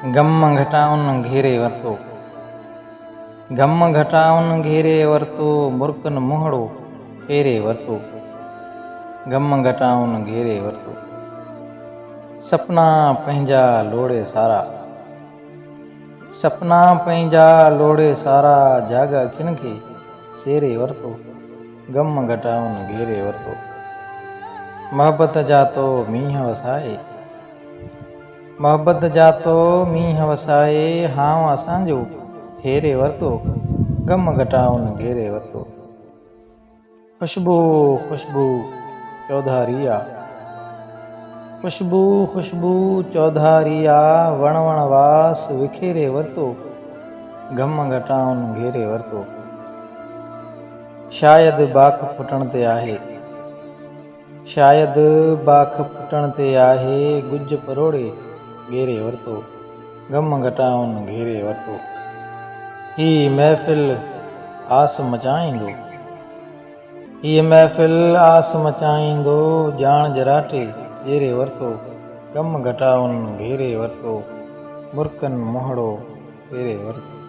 गम घटाउन घेरे वरतो। गम घटाउन घेरे वरतो, मुर्कन मुहड़ो फेरे वरतो। गम घटाउन घेरे वरतो। सपना पंहिंजा लोड़े सारा। सपना पंहिंजा लोड़े सारा, जागा किन खे सेरे वरतो। गम घटाउन घेरे वरतो। मोहब्बत जा तो मींहं वसाए। मोहब्बत जा तो मींहं वसाए, हाव असांजो फेरे वरतो। गम घटाउन घेरे वरतो। खुशबू खुशबू चौधारिया। खुशबू खुशबू चौधारिया, वण वण वास विखेरे वरतो। गम घटाउन घेरे वरतो। शायद बाख फुटण ते आहे। शायद बाख फुटण ते आहे, गुज परोड़े घेरे वरतो। गम घटाउन घेरे वरतो। ही महफ़िल आस मचाईंदो। ही महफ़िल आस मचाईंदो, ॼाण जराटे ॼेरे वरतो। गम घटाउन घेरे वरतो। मुर्कन मुहड़ो फेरे वरतो।